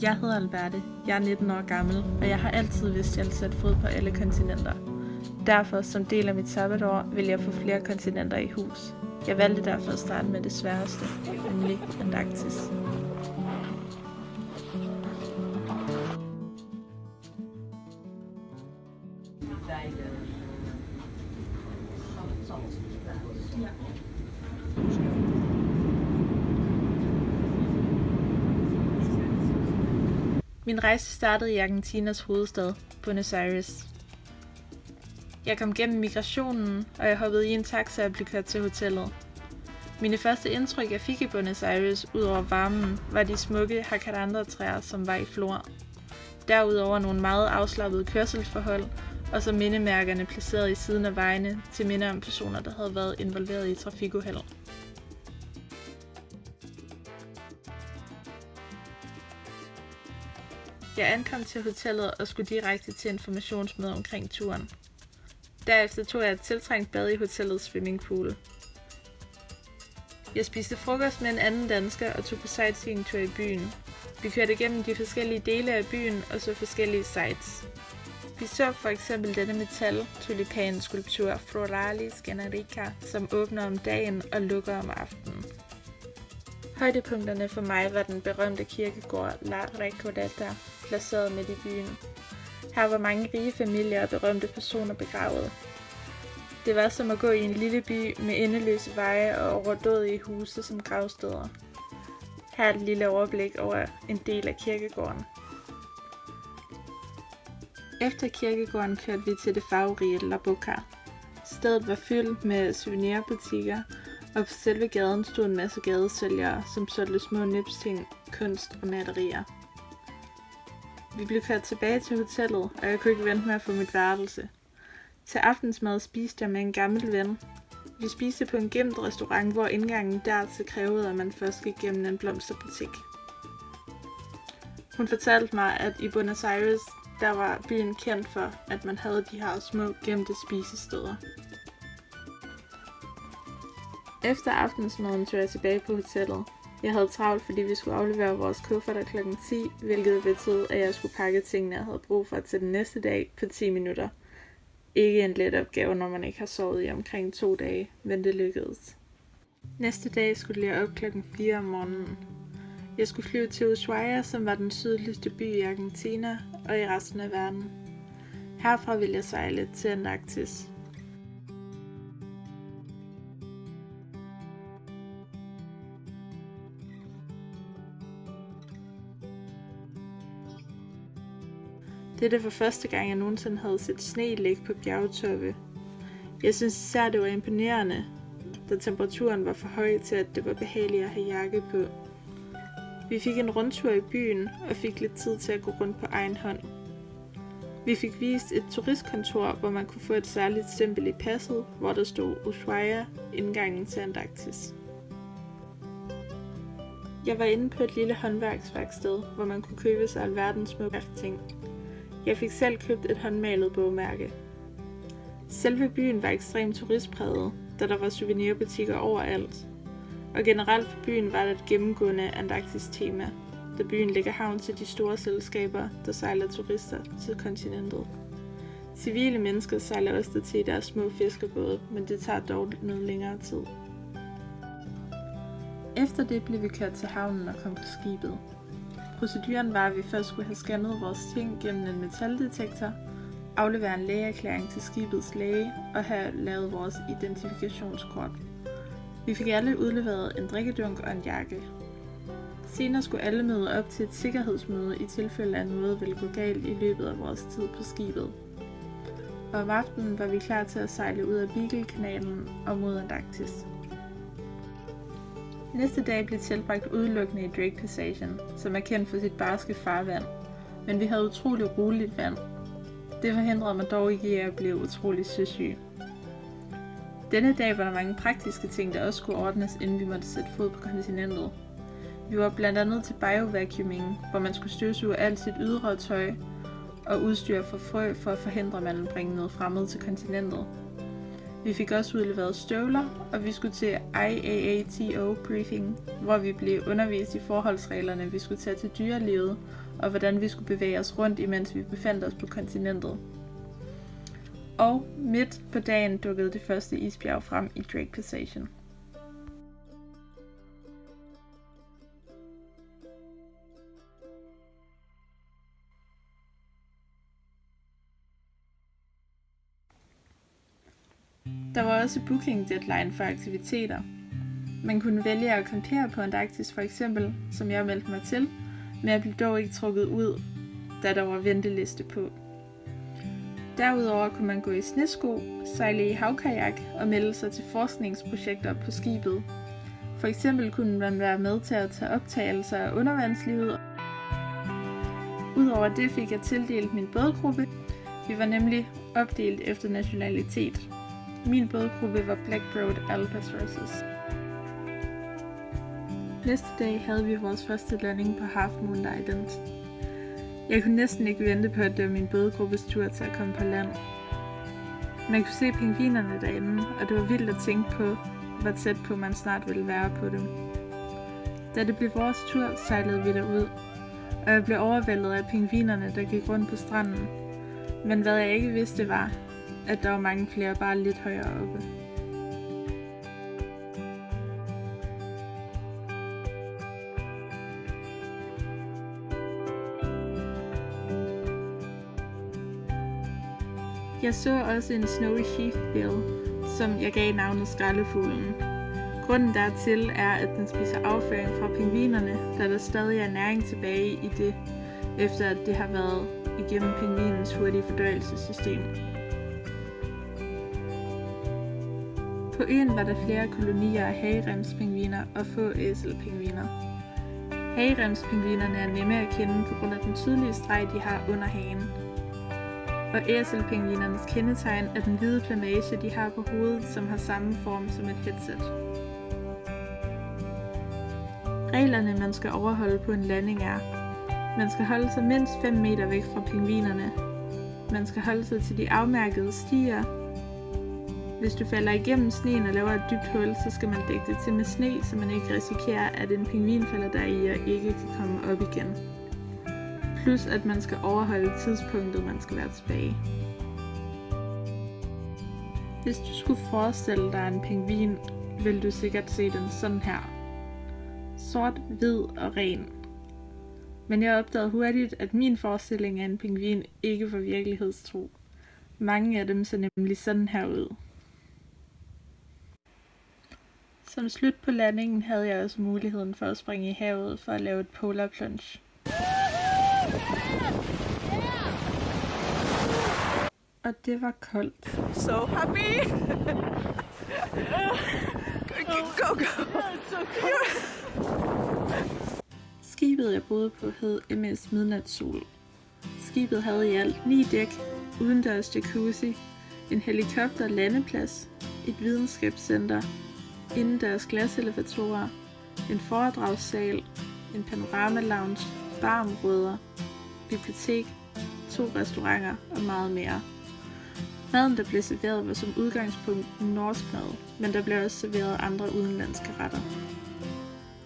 Jeg hedder Alberte, jeg er 19 år gammel, og jeg har altid vidst, at jeg vil sætte fod på alle kontinenter. Derfor, som del af mit sabbatår, vil jeg få flere kontinenter i hus. Jeg valgte derfor at starte med det sværeste, nemlig Antarktis. Min rejse startede i Argentinas hovedstad, Buenos Aires. Jeg kom gennem migrationen, og jeg hoppede i en taxa og blev kørt til hotellet. Mine første indtryk, jeg fik i Buenos Aires, ud over varmen, var de smukke jacaranda-træer, som var i flor. Derudover nogle meget afslappede kørselsforhold, og så mindemærkerne placeret i siden af vejene til minde om personer, der havde været involveret i trafikuheld. Jeg ankom til hotellet og skulle direkte til informationsmøde omkring turen. Derefter tog jeg et tiltrængt bad i hotellets swimmingpool. Jeg spiste frokost med en anden dansker og tog på sightseeingtur i byen. Vi kørte igennem de forskellige dele af byen og så forskellige sites. Vi så for eksempel denne metal-tulipan-skulptur Floralis Generica, som åbner om dagen og lukker om aftenen. Højdepunkterne for mig var den berømte kirkegård La Recoleta, placeret midt i byen. Her var mange rige familier og berømte personer begravet. Det var som at gå i en lille by med endeløse veje og overdådige huse som gravsteder. Her er et lille overblik over en del af kirkegården. Efter kirkegården kørte vi til det farverige La Boca. Stedet var fyldt med souvenirbutikker, og på selve gaden stod en masse gadesælgere, som solgte små nipsting, kunst og malerier. Vi blev kørt tilbage til hotellet, og jeg kunne ikke vente med at få mit værelse. Til aftensmad spiste jeg med en gammel ven. Vi spiste på en gemt restaurant, hvor indgangen dertil krævede, at man først gik gennem en blomsterbutik. Hun fortalte mig, at i Buenos Aires, der var byen kendt for, at man havde de her små gemte spisesteder. Efter aftensmaden tog jeg tilbage på hotellet. Jeg havde travlt, fordi vi skulle aflevere vores kufferter kl. 10, hvilket betød, at jeg skulle pakke tingene, jeg havde brug for til den næste dag på 10 minutter. Ikke en let opgave, når man ikke har sovet i omkring 2 dage, men det lykkedes. Næste dag skulle jeg op kl. 4 om morgenen. Jeg skulle flyve til Ushuaia, som var den sydligste by i Argentina og i resten af verden. Herfra ville jeg sejle til Antarktis. Dette var første gang, jeg nogensinde havde set sne ligge på bjergtoppe. Jeg synes især, det var imponerende, da temperaturen var for høj til, at det var behageligt at have jakke på. Vi fik en rundtur i byen og fik lidt tid til at gå rundt på egen hånd. Vi fik vist et turistkontor, hvor man kunne få et særligt stempel i passet, hvor der stod Ushuaia, indgangen til Antarktis. Jeg var inde på et lille håndværksværksted, hvor man kunne købe sig alverdens små ting. Jeg fik selv købt et håndmalet bogmærke. Selve byen var ekstremt turistpræget, da der var souvenirbutikker overalt. Og generelt for byen var der et gennemgående Antarktis-tema, da byen ligger havn til de store selskaber, der sejler turister til kontinentet. Civile mennesker sejler også til i deres små fiskerbåde, men det tager dog noget længere tid. Efter det blev vi kørt til havnen og kom på skibet. Proceduren var, at vi først skulle have scannet vores ting gennem en metaldetektor, aflevere en lægeerklæring til skibets læge og have lavet vores identifikationskort. Vi fik alle udleveret en drikkedunk og en jakke. Senere skulle alle møde op til et sikkerhedsmøde i tilfælde af noget ville gå galt i løbet af vores tid på skibet. Og om aftenen var vi klar til at sejle ud af Beagle-kanalen og mod Antarktis. Næste dag blev tilbragt udelukkende i Drake-passagen, som er kendt for sit barske farvand, men vi havde utroligt roligt vand. Det forhindrede mig dog ikke i at blive utrolig søsyg. Denne dag var der mange praktiske ting, der også skulle ordnes, inden vi måtte sætte fod på kontinentet. Vi var blandt andet til biovacuuming, hvor man skulle støvsuge alt sit ydre tøj og udstyr for frø for at forhindre, at man ville bringe noget fremmed til kontinentet. Vi fik også udleveret støvler, og vi skulle til IAATO briefing, hvor vi blev undervist i forholdsreglerne, vi skulle tage til dyrelivet, og hvordan vi skulle bevæge os rundt, imens vi befandt os på kontinentet. Og midt på dagen dukkede det første isbjerg frem i Drake Passagen. Der var også booking deadline for aktiviteter. Man kunne vælge at campere på Antarktis for eksempel, som jeg meldte mig til, men jeg blev dog ikke trukket ud, da der var venteliste på. Derudover kunne man gå i snesko, sejle i havkajak og melde sig til forskningsprojekter på skibet. For eksempel kunne man være med til at tage optagelser af undervandslivet. Udover det fik jeg tildelt min bådgruppe. Vi var nemlig opdelt efter nationalitet. Min bådgruppe var Blackbroad Albatrosses. Næste dag havde vi vores første landing på Half Moon Island. Jeg kunne næsten ikke vente på, at det var min bådgruppes tur til at komme på land. Man kunne se pingvinerne derinde, og det var vildt at tænke på, hvor tæt på man snart ville være på dem. Da det blev vores tur, sejlede vi derud, og jeg blev overvældet af pingvinerne, der gik rundt på stranden. Men hvad jeg ikke vidste var, at der var mange flere bare lidt højere oppe. Jeg så også en snowy sheathbill, som jeg gav navnet skraldefuglen. Grunden dertil er, at den spiser afføring fra pingvinerne, da der stadig er næring tilbage i det, efter at det har været igennem pingvinens hurtige fordøjelsessystem. På øen var der flere kolonier af hageremspingviner og få æselpingviner. Hageremspingvinerne er nemme at kende på grund af den tydelige streg, de har under hagen. Og æselpingvinernes kendetegn er den hvide plamage, de har på hovedet, som har samme form som et headset. Reglerne, man skal overholde på en landing er: man skal holde sig mindst 5 meter væk fra pingvinerne. Man skal holde sig til de afmærkede stier. Hvis du falder igennem sneen og laver et dybt hul, så skal man dække det til med sne, så man ikke risikerer, at en pingvin falder deri og ikke kan komme op igen. Plus at man skal overholde tidspunktet, man skal være tilbage. Hvis du skulle forestille dig en pingvin, vil du sikkert se den sådan her. Sort, hvid og ren. Men jeg opdagede hurtigt, at min forestilling af en pingvin ikke var virkelighedstro. Mange af dem ser nemlig sådan her ud. Som slut på landingen havde jeg også muligheden for at springe i havet for at lave et polar plunge. Og det var koldt. So happy! Go, go! Skibet jeg boede på hed MS Midnatssol. Skibet havde i alt 9 dæk, udendørs jacuzzi, en helikopter landeplads, et videnskabscenter, indendørs glaselevatorer, en foredragssal, en panorama-lounge, barområder, bibliotek, 2 restauranter og meget mere. Maden, der blev serveret, var som udgangspunkt norsk mad, men der blev også serveret andre udenlandske retter.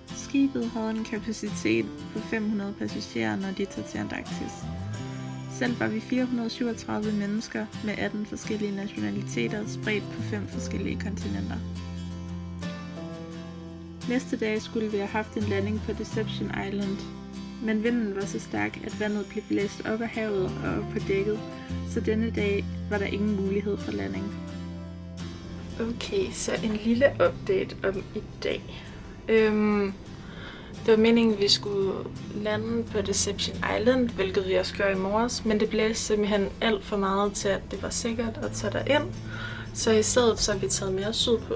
Skibet havde en kapacitet på 500 passagerer, når de tager til Antarktis. Selv var vi 437 mennesker med 18 forskellige nationaliteter spredt på 5 forskellige kontinenter. Næste dag skulle vi have haft en landing på Deception Island, men vinden var så stærk, at vandet blev blæst op af havet og op på dækket, så denne dag var der ingen mulighed for landing. Okay, så en lille update om i dag. Det var meningen, at vi skulle lande på Deception Island, hvilket vi også gjorde i morges, men det blæste simpelthen alt for meget til, at det var sikkert at tage derind, så i stedet så har vi taget mere sydpå.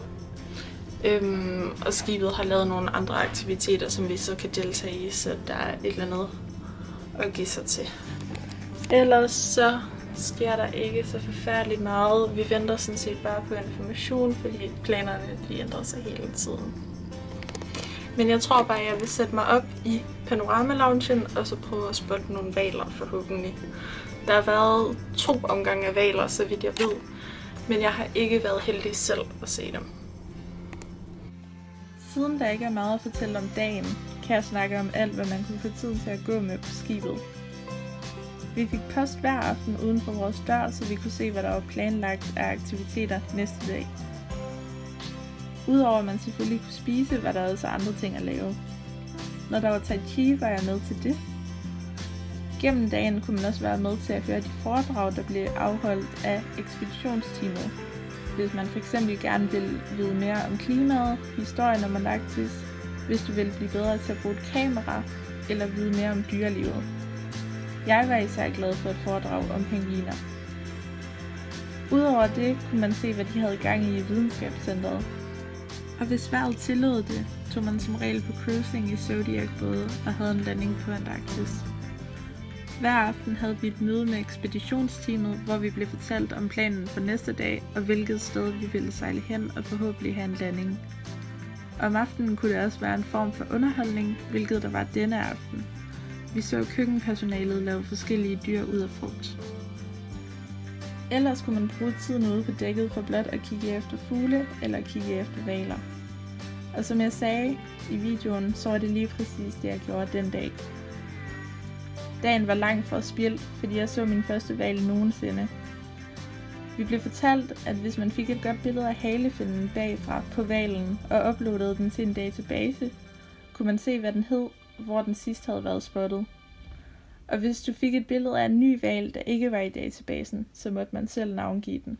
Og skibet har lavet nogle andre aktiviteter, som vi så kan deltage i, så der er et eller andet at give sig til. Ellers så sker der ikke så forfærdeligt meget. Vi venter sådan set bare på information, fordi planerne de ændrer sig hele tiden. Men jeg tror bare, at jeg vil sætte mig op i panorama-loungen og så prøve at spotte nogle hvaler forhåbentlig. Der har været 2 omgange af hvaler, så vidt jeg ved, men jeg har ikke været heldig selv at se dem. Siden der ikke er meget at fortælle om dagen, kan jeg snakke om alt, hvad man kunne få tid til at gå med på skibet. Vi fik post hver aften uden for vores dør, så vi kunne se, hvad der var planlagt af aktiviteter næste dag. Udover at man selvfølgelig kunne spise, var der også andre ting at lave. Når der var tai chi, var jeg med til det. Gennem dagen kunne man også være med til at høre de foredrag, der blev afholdt af ekspeditionsteamet. Hvis man fx gerne vil vide mere om klimaet, historien om Antarktis, hvis du vil blive bedre til at bruge et kamera, eller vide mere om dyrelivet. Jeg var især glad for et foredrag om pingviner. Udover det kunne man se, hvad de havde gang i videnskabscentret. Og hvis vejret tillod det, tog man som regel på cruising i Zodiac-både og havde en landing på Antarktis. Hver aften havde vi et møde med ekspeditionsteamet, hvor vi blev fortalt om planen for næste dag og hvilket sted vi ville sejle hen og forhåbentlig have en landing. Om aftenen kunne det også være en form for underholdning, hvilket der var denne aften. Vi så køkkenpersonalet lave forskellige dyr ud af frugt. Ellers kunne man bruge tiden ude på dækket for blot at kigge efter fugle eller kigge efter hvaler. Og som jeg sagde i videoen, så var det lige præcis det, jeg gjorde den dag. Dagen var lang for spil, fordi jeg så min første hval nogensinde. Vi blev fortalt, at hvis man fik et godt billede af halefinnen bagfra på hvalen og uploadede den til en database, kunne man se, hvad den hed, hvor den sidst havde været spottet. Og hvis du fik et billede af en ny hval, der ikke var i databasen, så måtte man selv navngive den.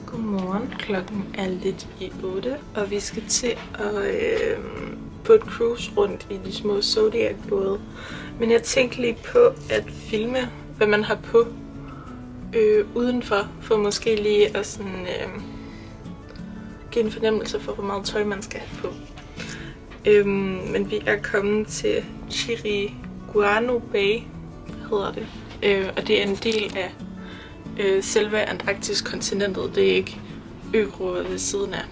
Godmorgen, klokken er lidt i 8, og vi skal til at på et cruise rundt i de små Zodiac-både. Men jeg tænkte lige på at filme, hvad man har på udenfor, for måske lige at sådan, give en fornemmelse for, hvor meget tøj man skal have på. Men vi er kommet til Chiriguano Bay, hedder det. Og det er en del af selve Antarktis-kontinentet. Det er ikke øgrupper ved siden af.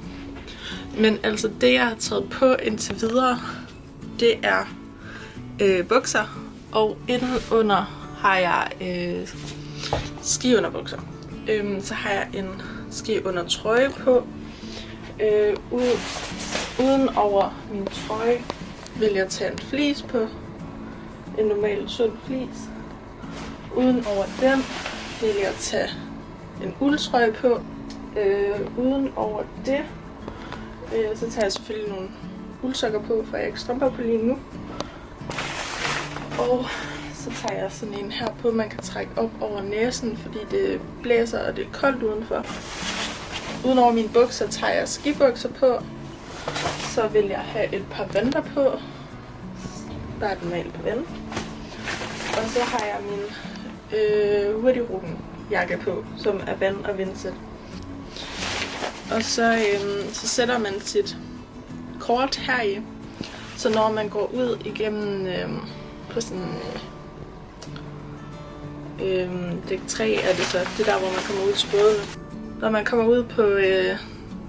Men altså det, jeg har taget på indtil videre, det er bukser, og indenunder har jeg skiunderbukser. Så har jeg en skiundertrøje på. Uden over min trøje vil jeg tage en fleece på. En normal sund fleece. Uden over den vil jeg tage en uldtrøje på. Uden over det så tager jeg selvfølgelig nogle uldsokker på, for jeg har ikke strømper på lige nu. Og så tager jeg sådan en her på, man kan trække op over næsen, fordi det blæser og det er koldt udenfor. Uden over mine bukser tager jeg skibukser på. Så vil jeg have et par vanter på. Bare et normalt par vand. Og så har jeg min hurtigruten jakke på, som er vand- og vindsæt. Og så sætter man sit kort her i, så når man går ud igennem på sådan dæk 3 er det så, det der hvor man kommer ud til bådene. Når man kommer ud på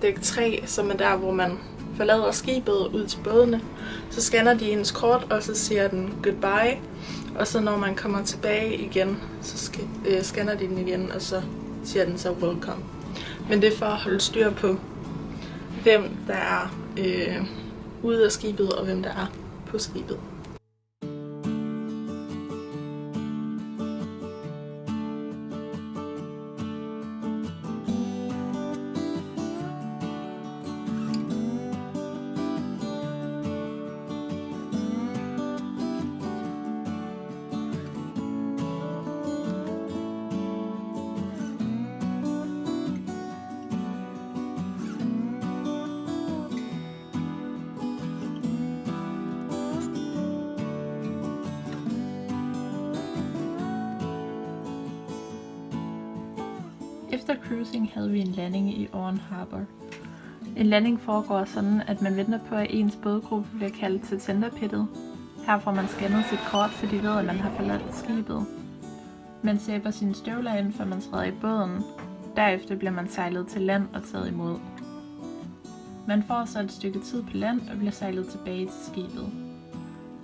dæk 3, som er der hvor man forlader skibet ud til bådene, så scanner de ens kort, og så siger den goodbye. Og så når man kommer tilbage igen, så scanner de den igen, og så siger den så welcome. Men det er for at holde styr på, hvem der er ude af skibet, og hvem der er på skibet. Efter cruising havde vi en landing i Orne Harbor. En landing foregår sådan, at man venter på, at ens bådgruppe bliver kaldt til tenderpittet. Her får man scannet sit kort, så de ved, at man har forladt skibet. Man sæber sine støvler ind, før man træder i båden. Derefter bliver man sejlet til land og taget imod. Man får så et stykke tid på land og bliver sejlet tilbage til skibet.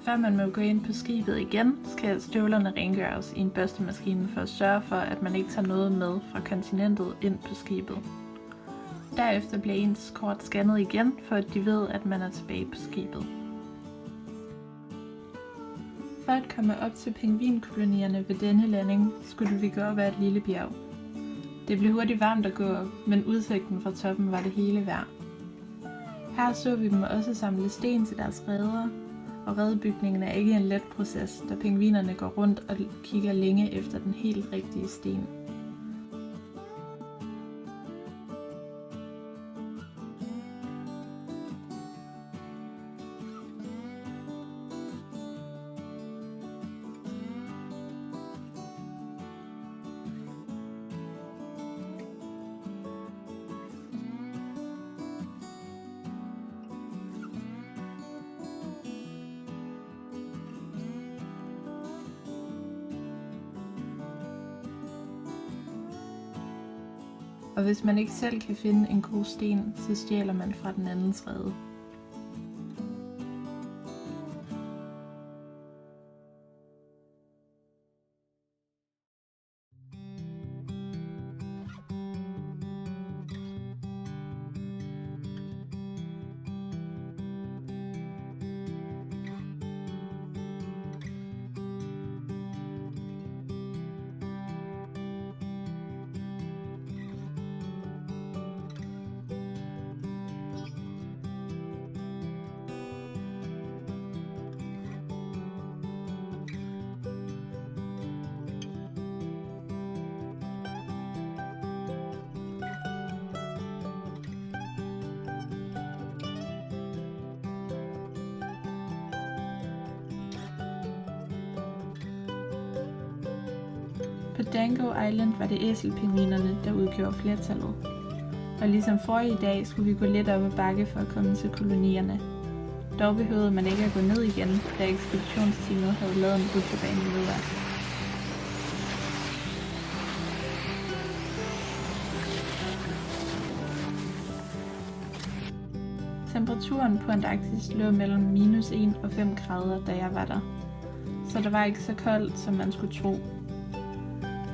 Før man må gå ind på skibet igen, skal støvlerne rengøres i en børstemaskine for at sørge for, at man ikke tager noget med fra kontinentet ind på skibet. Derefter bliver ens kort scannet igen, for at de ved, at man er tilbage på skibet. For at komme op til pingvinkolonierne ved denne landing, skulle vi gå op ad et lille bjerg. Det blev hurtigt varmt at gå op, men udsigten fra toppen var det hele værd. Her så vi dem også samle sten til deres reder, og redebygningen er ikke en let proces, da pingvinerne går rundt og kigger længe efter den helt rigtige sten. Og hvis man ikke selv kan finde en god sten, så stjæler man fra den andens rede. På Dango Island var det æselpingvinerne, der udgjorde flertallet. Og ligesom forrige dag skulle vi gå lidt op ad bakke for at komme til kolonierne. Dog behøvede man ikke at gå ned igen, da ekspeditionsteamet havde lavet en rutsjebane videre. Temperaturen på Antarktis lå mellem -1 og 5 grader, da jeg var der. Så det var ikke så koldt, som man skulle tro.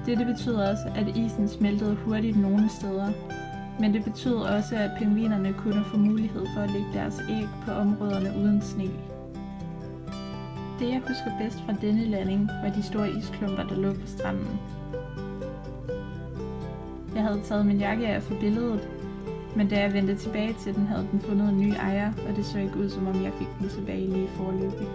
Dette betyder også, at isen smeltede hurtigt nogle steder, men det betyder også, at pingvinerne kunne få mulighed for at lægge deres æg på områderne uden sne. Det jeg husker bedst fra denne landing, var de store isklumper, der lå på stranden. Jeg havde taget min jakke af for billedet, men da jeg vendte tilbage til den, havde den fundet en ny ejer, og det så ikke ud, som om jeg fik den tilbage lige foreløbig.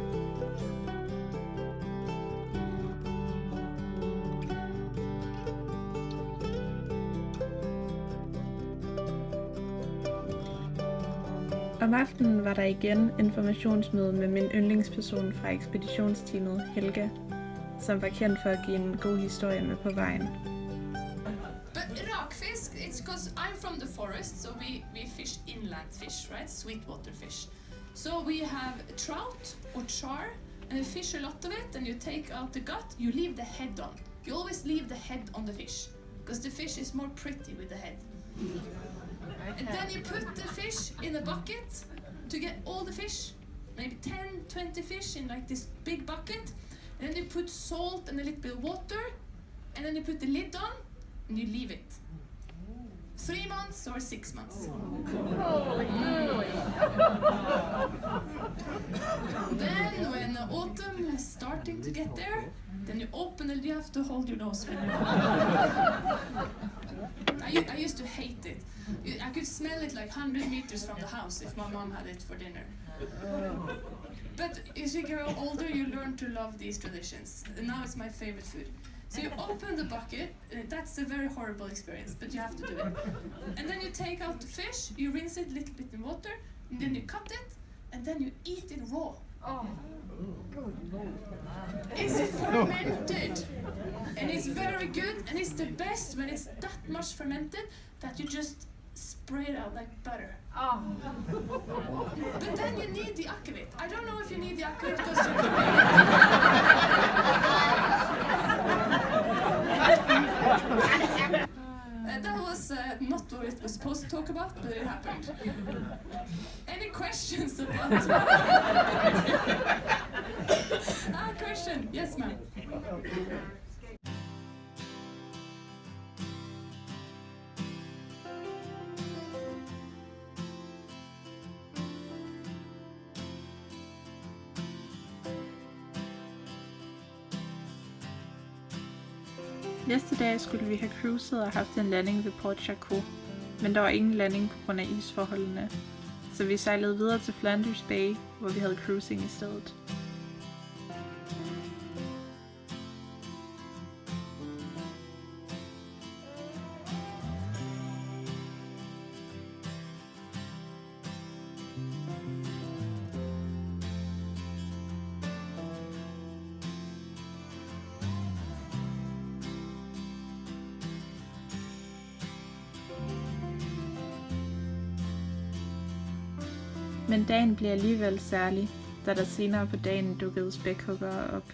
Om aftenen var der igen informationsmøde med min yndlingsperson fra ekspeditionsteamet, Helga, som var kendt for at give en god historie med på vejen. But rockfish, it's because I'm from the forest, so we fish inland fish, right? Sweetwater fish. So we have trout or char, and you fish a lot of it, and you take out the gut, you leave the head on. You always leave the head on the fish, because the fish is more pretty with the head. And then you put the fish in a bucket to get all the fish, maybe 10, 20 fish in like this big bucket. And then you put salt and a little bit of water, and then you put the lid on, and you leave it. 3 months or 6 months. Then when autumn is starting to get there, then you open it, you have to hold your nose. I used to hate it. I could smell it like 100 meters from the house if my mom had it for dinner. But as you grow older, you learn to love these traditions. And now it's my favorite food. So you open the bucket, that's a very horrible experience, but you have to do it. And then you take out the fish, you rinse it a little bit in water, and then you cut it, and then you eat it raw. Oh. It's fermented, and it's very good, and it's the best when it's that much fermented that you just spray it out like butter. Oh. But then you need the akvavit. I don't know if you need the akvavit because that was not what was supposed to talk about, but it happened. Any questions about question? Yes, ma'am. Næste dag skulle vi have cruiset og haft en landing ved Port Charcoal, men der var ingen landing på grund af isforholdene, så vi sejlede videre til Flanders Bay, hvor vi havde cruising i stedet. Men dagen blev alligevel særlig, da der senere på dagen dukkede spækhuggere op.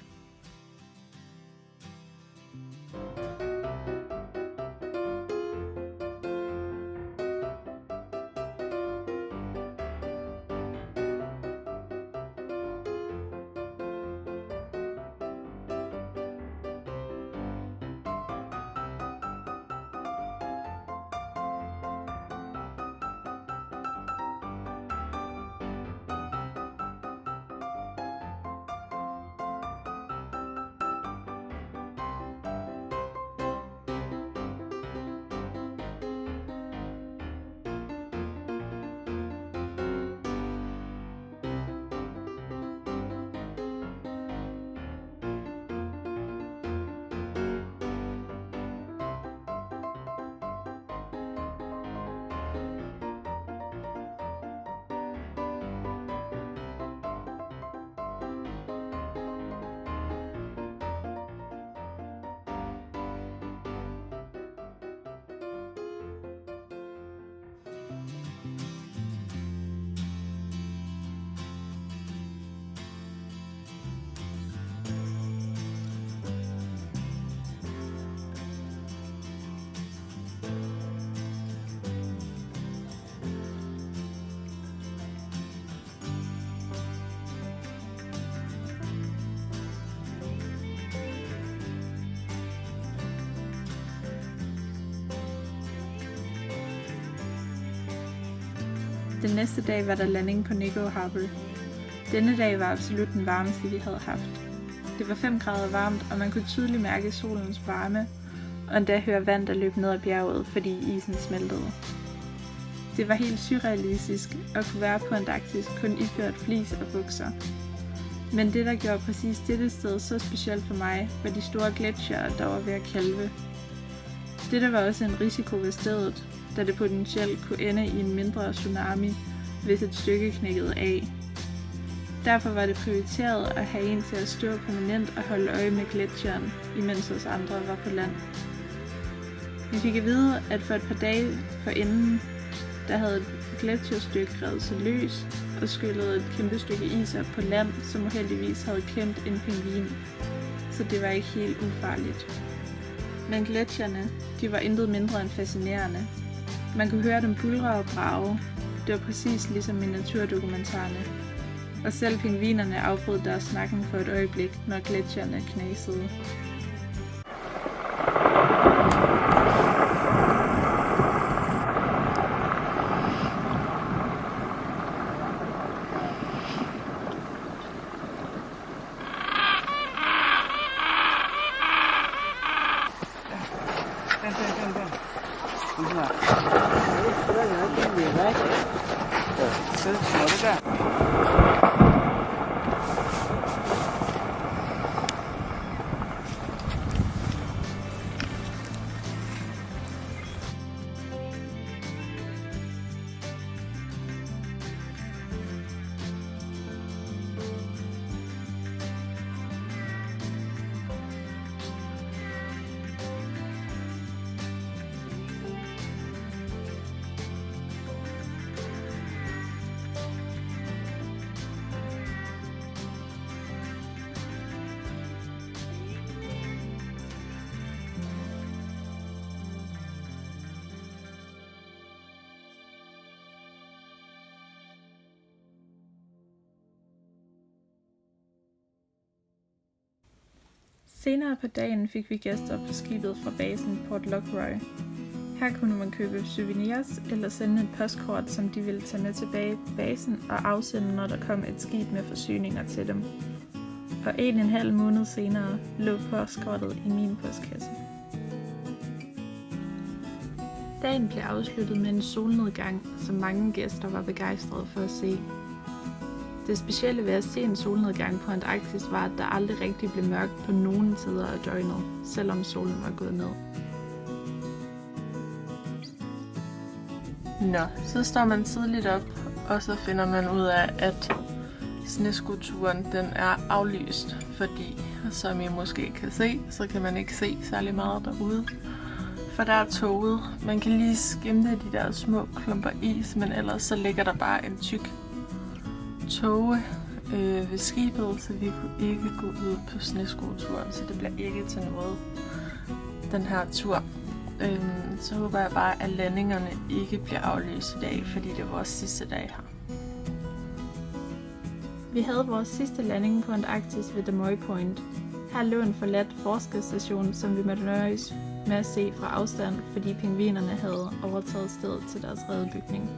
Den næste dag var der landing på Negro Harbor. Denne dag var absolut den varmeste, vi havde haft. Det var 5 grader varmt, og man kunne tydeligt mærke solens varme, og endda høre vand, der løb ned ad bjerget, fordi isen smeltede. Det var helt surrealistisk at kunne være på Antarktis kun iført flis og bukser. Men det, der gjorde præcis dette sted så specielt for mig, var de store gletsjere, der var ved at kalve. Dette var også en risiko ved stedet, da det potentielt kunne ende i en mindre tsunami, hvis et stykke knækkede af. Derfor var det prioriteret at have en til at stå permanent og holde øje med gletsjeren, imens os andre var på land. Vi fik at vide, at for et par dage forinden, der havde et gletsjerstykke revet sig løs og skyllet et kæmpe stykke is op på land, som uheldigvis havde klemt en pingvin, så det var ikke helt ufarligt. Men gletsjerne, de var intet mindre end fascinerende. Man kunne høre dem buldre og brage. Det var præcis ligesom i naturdokumentarerne. Og selv pingvinerne afbrød deres snakken for et øjeblik, når gletsjerne knasede. Senere på dagen fik vi gæster på skibet fra basen Port Lockroy. Her kunne man købe souvenirs eller sende et postkort, som de ville tage med tilbage på basen og afsende, når der kom et skib med forsyninger til dem. Og 1,5 måned senere lå postkortet i min postkasse. Dagen blev afsluttet med en solnedgang, som mange gæster var begejstrede for at se. Det specielle ved at se en solnedgang på Antarktis var, at der aldrig rigtig blev mørkt på nogen tider af døgnet, selvom solen var gået ned. Nå, så står man tidligt op, og så finder man ud af, at sneskuturen den er aflyst, fordi, som I måske kan se, så kan man ikke se særlig meget derude. For der er toget. Man kan lige skimte de der små klumper is, men ellers så ligger der bare en tyk tåge ved skibet, så vi kunne ikke gå ud på sneskuturen, så det bliver ikke til noget den her tur. Så håber jeg bare, at landingerne ikke bliver aflyst i dag, fordi det er vores sidste dag her. Vi havde vores sidste landing på Antarktis ved Demoy Point. Her lå en forladt forskerstation, som vi måtte nøjes med at se fra afstand, fordi pingvinerne havde overtaget stedet til deres redebygning.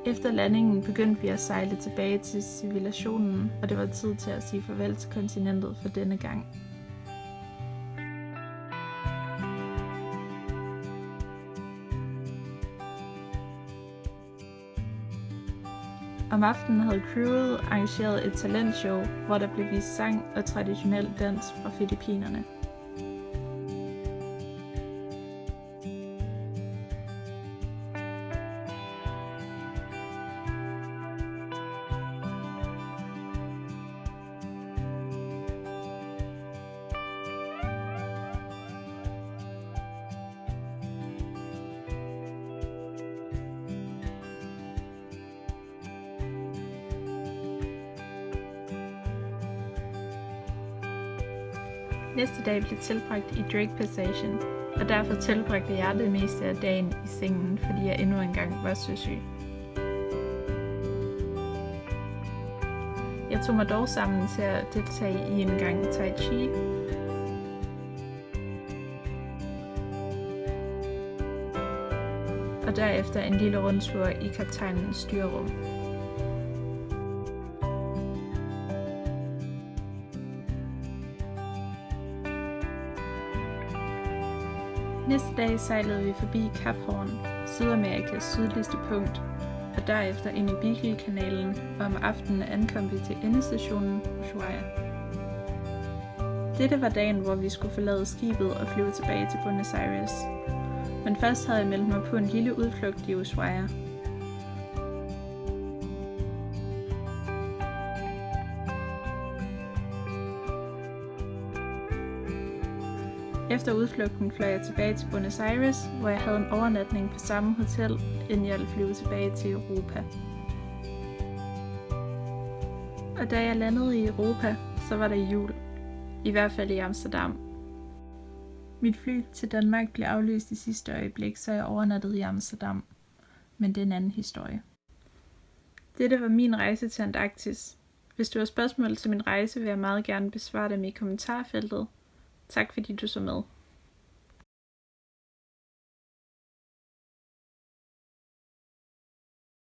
Efter landingen begyndte vi at sejle tilbage til civilisationen, og det var tid til at sige farvel til kontinentet for denne gang. Om aftenen havde crewet arrangeret et talentshow, hvor der blev vist sang og traditionel dans fra Filippinerne. Næste dag blev tilbragt i Drake-passagen, og derfor tilbragte jeg det meste af dagen i sengen, fordi jeg endnu engang var søsyg. Jeg tog mig dog sammen til at deltage i en gang Tai Chi, og derefter en lille rundtur i kaptajnens styrerum. Næste dag sejlede vi forbi Kap Horn, Sydamerikas sydligste punkt, og derefter ind i Beagle-kanalen, og om aftenen ankom vi til endestationen Ushuaia. Dette var dagen, hvor vi skulle forlade skibet og flyve tilbage til Buenos Aires. Men først havde jeg meldt mig på en lille udflugt i Ushuaia. Efter udflugten fløj jeg tilbage til Buenos Aires, hvor jeg havde en overnatning på samme hotel, inden jeg ville flyve tilbage til Europa. Og da jeg landede i Europa, så var der jul. I hvert fald i Amsterdam. Mit fly til Danmark blev aflyst i sidste øjeblik, så jeg overnattede i Amsterdam. Men det er en anden historie. Dette var min rejse til Antarktis. Hvis du har spørgsmål til min rejse, vil jeg meget gerne besvare dem i kommentarfeltet. Tak fordi du så med.